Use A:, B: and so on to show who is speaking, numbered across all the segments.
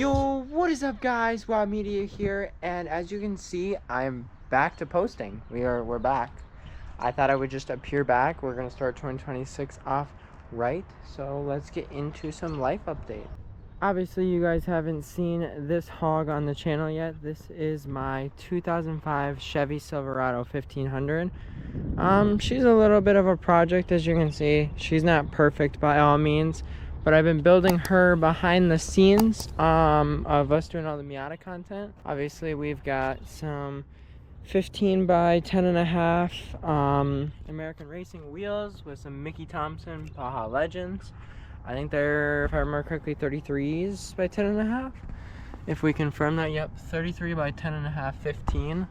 A: Yo, what is up guys? Wild Media here, and as you can see, I'm back to posting. We're back. I thought I would just appear back. We're gonna start 2026 off right. So let's get into some life update. Obviously you guys haven't seen this hog on the channel yet. This is my 2005 Chevy Silverado 1500. She's a little bit of a project, as you can see. She's not perfect by all means, but I've been building her behind the scenes of us doing all the Miata content. Obviously we've got some 15 by 10.5 American racing wheels with some Mickey Thompson Baja Legends. I think they're, if I remember correctly, 33s by 10.5. If we confirm that, yep, 33 by 10.5, 15.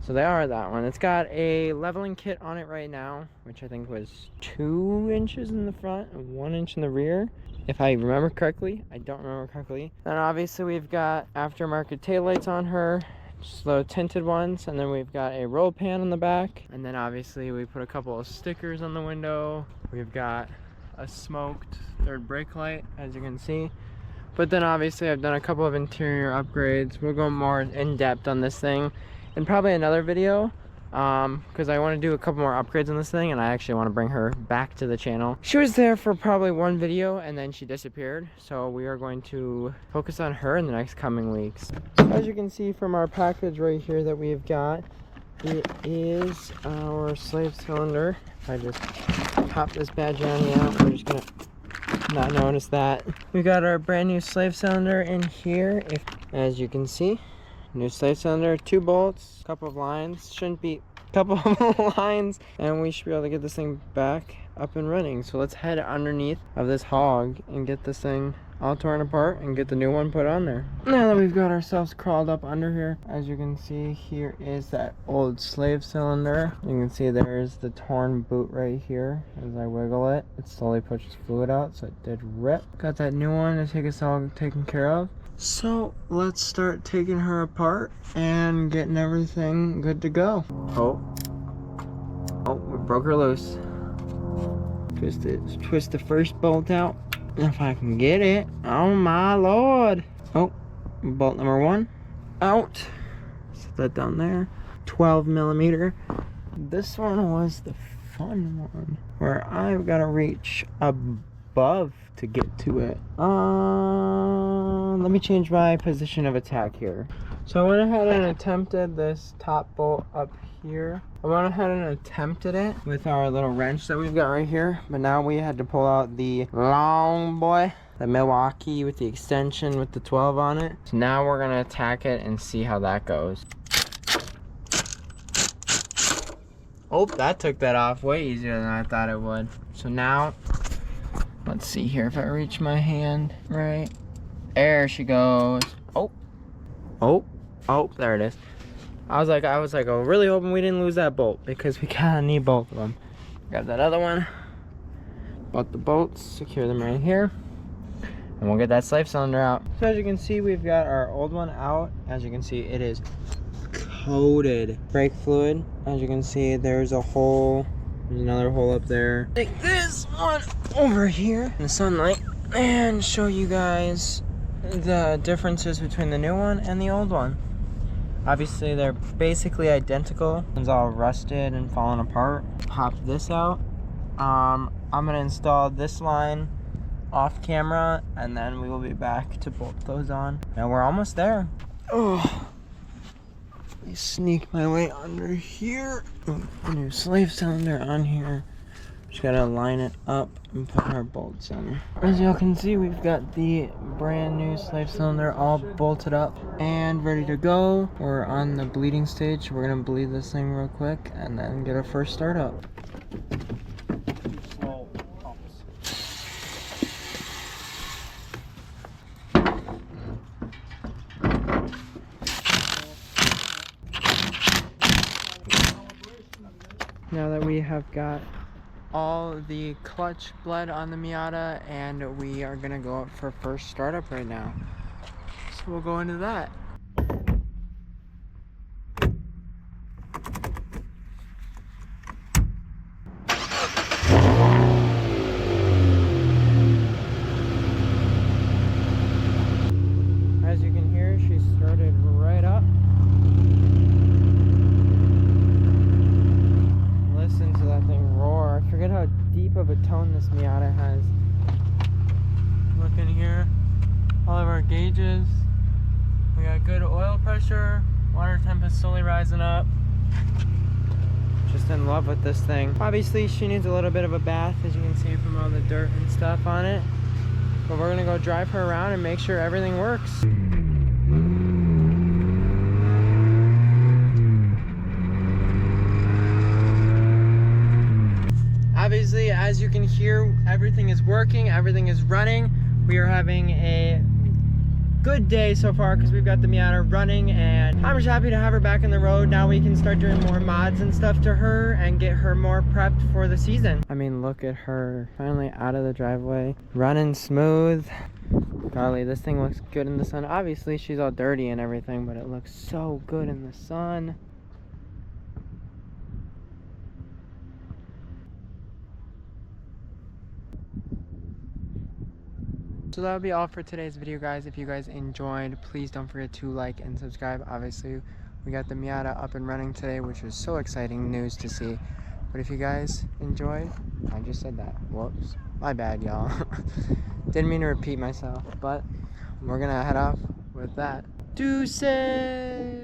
A: So they are that one. It's got a leveling kit on it right now, which I think was 2 inches in the front and 1 inch in the rear, if I remember correctly. I don't remember correctly. Then obviously we've got aftermarket taillights on her, just low tinted ones, and then we've got a roll pan on the back, and then obviously we put a couple of stickers on the window. We've got a smoked third brake light, as you can see. But then obviously I've done a couple of interior upgrades. We'll go more in depth on this thing in probably another video, because I want to do a couple more upgrades on this thing, and I actually want to bring her back to the channel. She was there for probably one video and then she disappeared, so we are going to focus on her in the next coming weeks. As you can see from our package right here that we've got, it is our slave cylinder. If I just pop this bad Johnny out, we're just gonna not notice that. We got our brand new slave cylinder in here. As you can see, new slave cylinder, 2 bolts, couple of lines, shouldn't be couple of lines, and we should be able to get this thing back up and running. So let's head underneath of this hog and get this thing all torn apart and get the new one put on there. Now that we've got ourselves crawled up under here, as you can see, here is that old slave cylinder. You can see there's the torn boot right here. As I wiggle it, it slowly pushes fluid out, so it did rip. Got that new one to take us all taken care of. So let's start taking her apart and getting everything good to go. Oh, we broke her loose. Twist the first bolt out, if I can get it. Oh my lord. Oh, bolt number 1 out. Set that down there. 12 millimeter. This one was the fun one, where I've got to reach above to get to it. Let me change my position of attack here. So I went ahead and attempted this top bolt up here. I went ahead and attempted it with our little wrench that we've got right here, but now we had to pull out the long boy, the Milwaukee with the extension with the 12 on it. So now we're gonna attack it and see how that goes. Oh, that took that off way easier than I thought it would. So now, let's see here if I reach my hand right. There she goes. Oh, there it is. I was like, oh, really hoping we didn't lose that bolt, because we kind of need both of them. Grab that other one. Both the bolts, secure them right here, and we'll get that slave cylinder out. So as you can see, we've got our old one out. As you can see, it is coated brake fluid. As you can see, there's a hole. There's another hole up there. Take this one over here in the sunlight and show you guys the differences between the new one and the old one. Obviously they're basically identical. It's all rusted and falling apart. Pop this out. I'm gonna install this line off camera, and then we will be back to bolt those on. Now we're almost there. Oh, let me sneak my way under here. New slave cylinder on here. Just gotta line it up and put our bolts in. As y'all can see, we've got the brand new slave cylinder all bolted up and ready to go. We're on the bleeding stage. We're gonna bleed this thing real quick and then get our first start up. Now that we have got all the clutch bled on the Miata, and we are gonna go up for first startup right now. So we'll go into that. this Miata has. Look in here, all of our gauges. We got good oil pressure, water temp is slowly rising up. Just in love with this thing. Obviously she needs a little bit of a bath, as you can see from all the dirt and stuff on it. But we're gonna go drive her around and make sure everything works. Obviously, as you can hear, everything is working, everything is running. We are having a good day so far because we've got the Miata running, and I'm just happy to have her back on the road. Now we can start doing more mods and stuff to her and get her more prepped for the season. I mean, look at her finally out of the driveway, running smooth. Golly, this thing looks good in the sun. Obviously she's all dirty and everything, but it looks so good in the sun. So that'll be all for today's video, guys. If you guys enjoyed, please don't forget to like and subscribe. Obviously, we got the Miata up and running today, which was so exciting news to see. But if you guys enjoyed, I just said that. Whoops. My bad, y'all. Didn't mean to repeat myself, but we're gonna head off with that. Deuces!